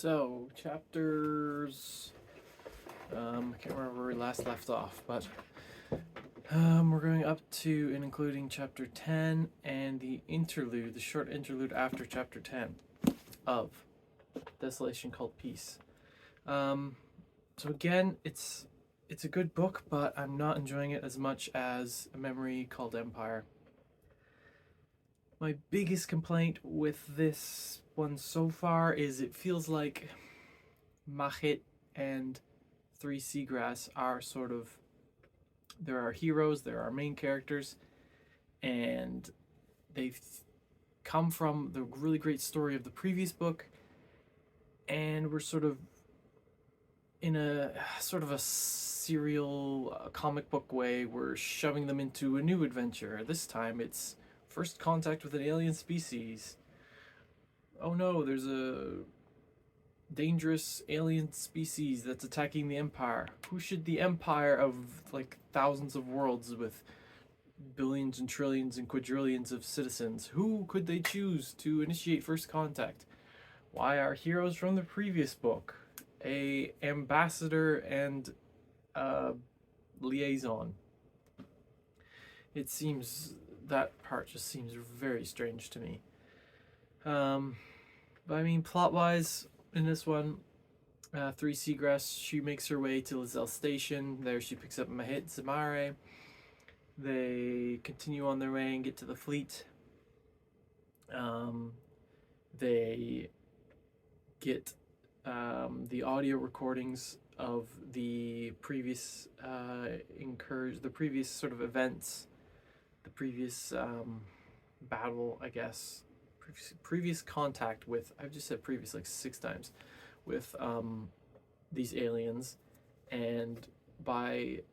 So, chapters. I can't remember where we last left off, but we're going up to and including chapter 10 and the interlude, the short interlude after chapter 10 of Desolation Called Peace. So again, it's a good book, but I'm not enjoying it as much as A Memory Called Empire. My biggest complaint with this one so far is it feels like Mahit and Three Seagrass are sort of, there are heroes, there are main characters, and they've come from the really great story of the previous book, and we're sort of in a sort of a serial comic book way, we're shoving them into a new adventure. This time it's first contact with an alien species. Oh no, there's a dangerous alien species that's attacking the Empire. Who should the Empire of like thousands of worlds with billions and trillions and quadrillions of citizens, who could they choose to initiate first contact? Why are heroes from the previous book a ambassador and a liaison? It seems that part just seems very strange to me. But I mean, plot wise, in this one, Three Seagrass, she makes her way to Lizelle Station. There she picks up Mahit Zamare. They continue on their way and get to the fleet. They get the audio recordings of the previous the previous sort of events, the previous battle, I guess, previous contact with, I've just said previous like 6 times, with these aliens, and by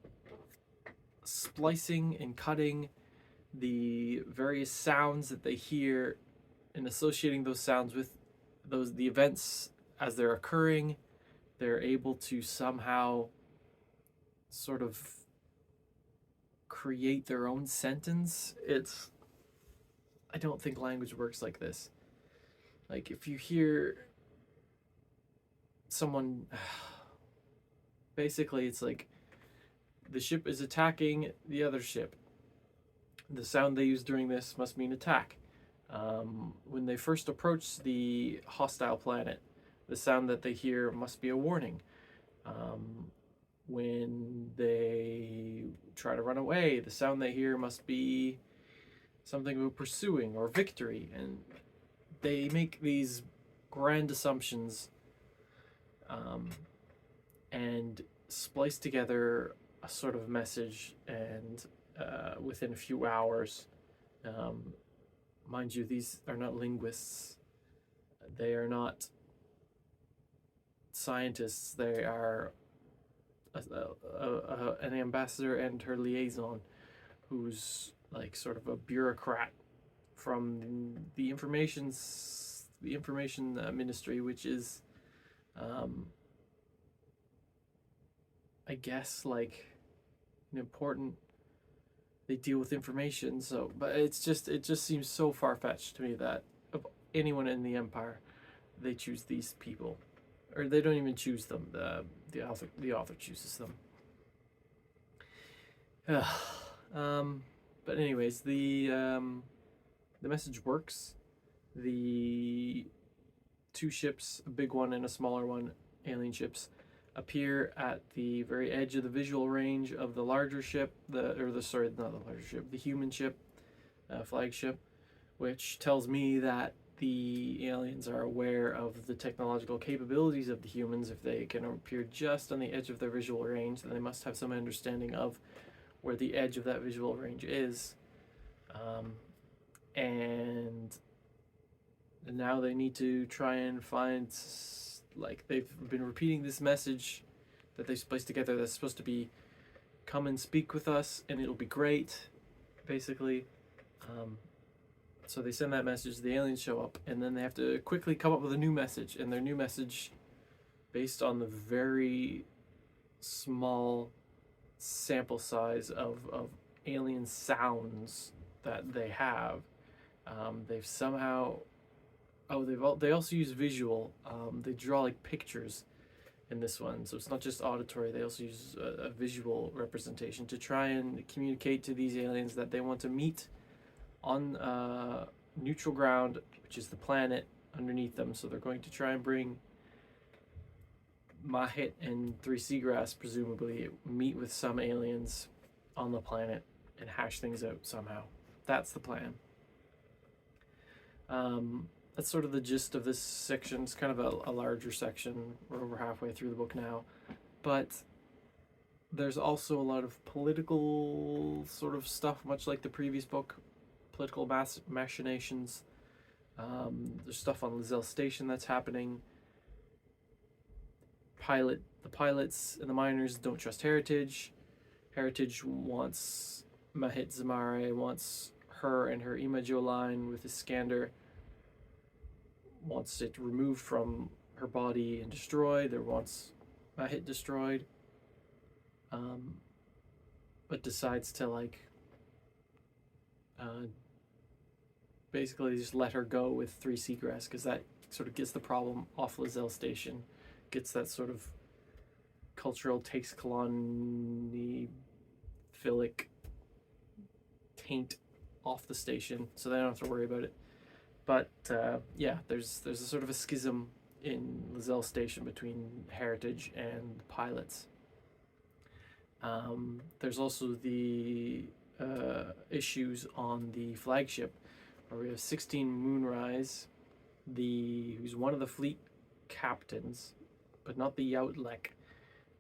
splicing and cutting the various sounds that they hear and associating those sounds with the events as they're occurring, they're able to somehow sort of create their own sentence. I don't think language works like this. Like if you hear someone, basically it's like the ship is attacking the other ship. The sound they use during this must mean attack. When they first approach the hostile planet, the sound that they hear must be a warning. When they try to run away, the sound they hear must be something about pursuing or victory. And they make these grand assumptions and splice together a sort of message, and within a few hours, mind you, these are not linguists, they are not scientists, they are an ambassador and her liaison, who's like sort of a bureaucrat from the information ministry, which is I guess like an important, they deal with information. So but it just seems so far-fetched to me that of anyone in the Empire they choose these people, or they don't even choose them, the author chooses them. But anyways, the message works. The 2 ships, a big one and a smaller one, alien ships, appear at the very edge of the visual range of the larger ship, not the larger ship, the human ship, flagship, which tells me that the aliens are aware of the technological capabilities of the humans. If they can appear just on the edge of their visual range, then they must have some understanding of where the edge of that visual range is. And now they need to try and find, like, they've been repeating this message that they've spliced together that's supposed to be, come and speak with us and it'll be great, basically. So they send that message, the aliens show up, and then they have to quickly come up with a new message, and their new message, based on the very small sample size of alien sounds that they have, they've somehow Oh, they also use visual. They draw like pictures in this one, so it's not just auditory. They also use a visual representation to try and communicate to these aliens that they want to meet on neutral ground, which is the planet underneath them. So they're going to try and bring Mahit and Three Seagrass, presumably, meet with some aliens on the planet and hash things out somehow. That's the plan. That's sort of the gist of this section. It's kind of a larger section. We're over halfway through the book now. But there's also a lot of political sort of stuff, much like the previous book, political machinations. There's stuff on Lizelle Station that's happening. The pilots and the miners don't trust Heritage. Heritage wants Mahit Zamare, wants her and her Imajo line with Iskander, wants it removed from her body and destroyed, or wants Mahit destroyed, but decides to basically just let her go with Three Seagrass, because that sort of gets the problem off Lizelle Station, gets that sort of cultural takes colony philic taint off the station, so they don't have to worry about it. But yeah, there's a sort of a schism in Lizelle Station between Heritage and the pilots. There's also the issues on the flagship, where we have 16 Moonrise, who's one of the fleet captains, but not the Youtlek.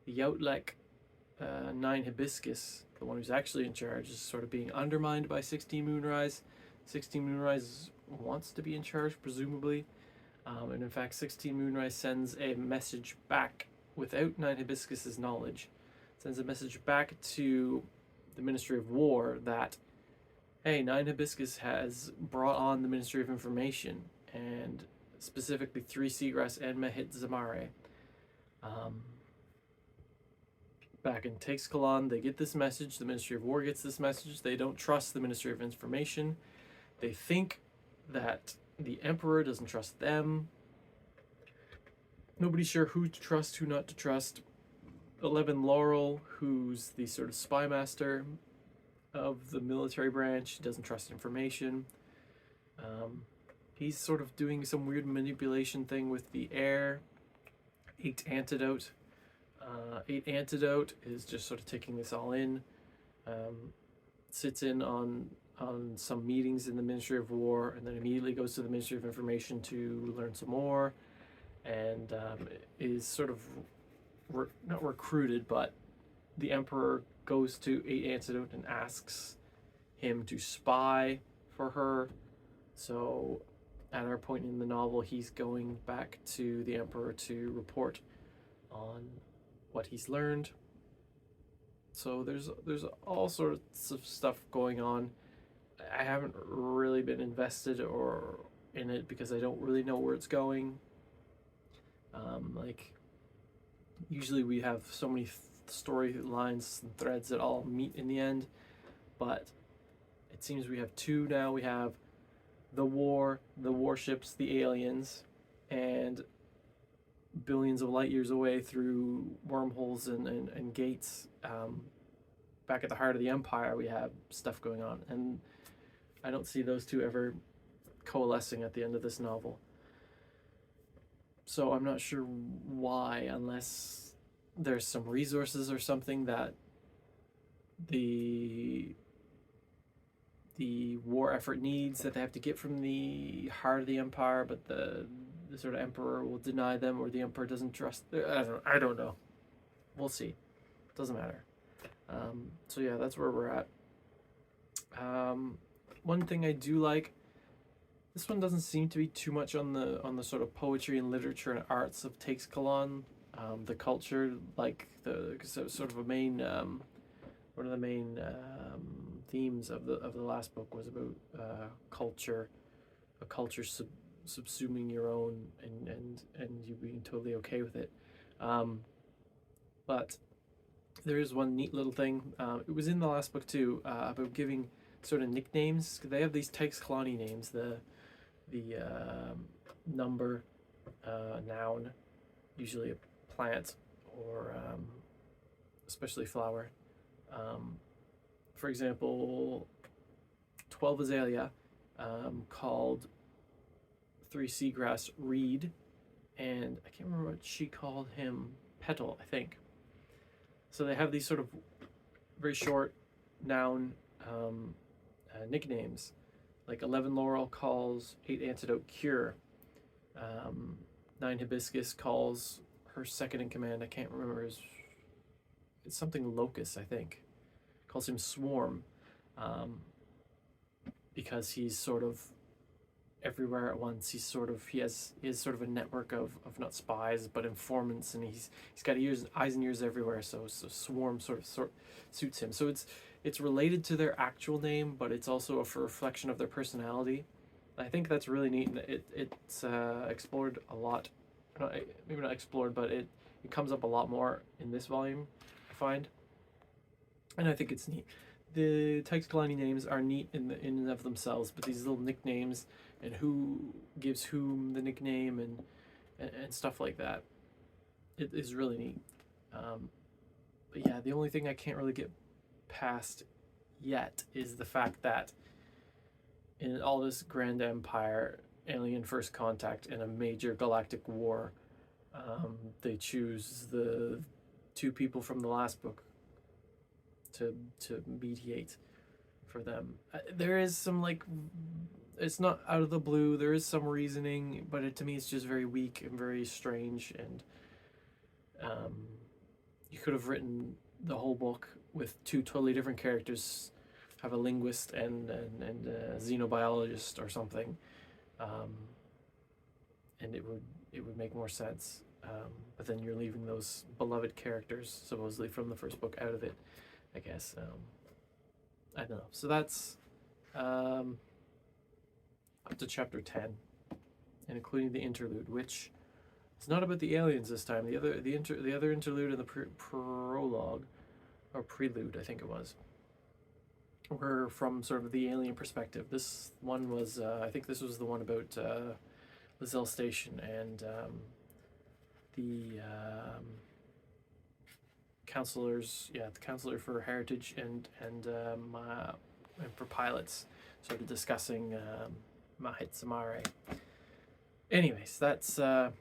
The Youtlek 9 Hibiscus, the one who's actually in charge, is sort of being undermined by 16 Moonrise. 16 Moonrise wants to be in charge, presumably. And in fact, 16 Moonrise sends a message back without 9 Hibiscus's knowledge. Sends a message back to the Ministry of War that, hey, 9 Hibiscus has brought on the Ministry of Information, and specifically Three Seagrass and Mahit Zamare. Back in Taxcalan, they get this message. The Ministry of War gets this message. They don't trust the Ministry of Information. They think that the Emperor doesn't trust them. Nobody's sure who to trust, who not to trust. 11 Laurel, who's the sort of spy master of the military branch, doesn't trust information. He's sort of doing some weird manipulation thing with the air. 8 Antidote. 8 Antidote is just sort of taking this all in. Sits in on some meetings in the Ministry of War, and then immediately goes to the Ministry of Information to learn some more, and is sort of not recruited, but the Emperor goes to 8 Antidote and asks him to spy for her. So at our point in the novel, he's going back to the Emperor to report on what he's learned. So there's all sorts of stuff going on. I haven't really been invested or in it because I don't really know where it's going. Usually we have so many storylines and threads that all meet in the end, but it seems we have 2 now. We have the war, the warships, the aliens, and billions of light years away through wormholes and gates. Back at the heart of the Empire, we have stuff going on, and I don't see those 2 ever coalescing at the end of this novel. So I'm not sure why, unless there's some resources or something that the war effort needs that they have to get from the heart of the Empire, but the sort of Emperor will deny them, or the Emperor doesn't trust. I don't know. We'll see. Doesn't matter. So yeah, that's where we're at. One thing I do like, this one doesn't seem to be too much on the sort of poetry and literature and arts of Taxcalan. The culture, sort of a main one of the main themes of the last book was about culture, a culture subsuming your own, and you being totally okay with it. But there is one neat little thing. It was in the last book too, about giving sort of nicknames. They have these Taxcalani names. The number, noun, usually a plant or especially flower. For example, 12 azalea called 3 seagrass reed, and I can't remember what she called him, petal, I think. So they have these sort of very short noun nicknames, like 11 laurel calls 8 antidote cure. 9 hibiscus calls her second in command. I can't remember his. It's something locust, I think. Calls him swarm, because he's sort of everywhere at once. He has sort of a network of not spies but informants, and he's got eyes and ears everywhere. So swarm sort of suits him. So it's related to their actual name, but it's also a reflection of their personality. I think that's really neat. It's explored a lot. Maybe not explored, but it comes up a lot more in this volume, I find, and I think it's neat. The Tychus names are neat in and of themselves, but these little nicknames and who gives whom the nickname and stuff like that, it is really neat. But yeah, the only thing I can't really get past yet is the fact that in all this grand empire, alien first contact, and a major galactic war, they choose the 2 people from the last book to mediate for them. There is some, like, it's not out of the blue. There is some reasoning, but to me it's just very weak and very strange. And you could have written the whole book with 2 totally different characters, have a linguist and a xenobiologist or something, and it would make more sense. But then you're leaving those beloved characters, supposedly from the first book, out of it, I guess. I don't know. So that's up to chapter 10, and including the interlude, which is not about the aliens this time. The other interlude in the prologue, or prelude, I think it was, were from sort of the alien perspective. This one was, I think this was the one about Lizelle Station and the counselors, the counselor for heritage and for pilots, sort of discussing Mahit Samare. Anyways, that's that.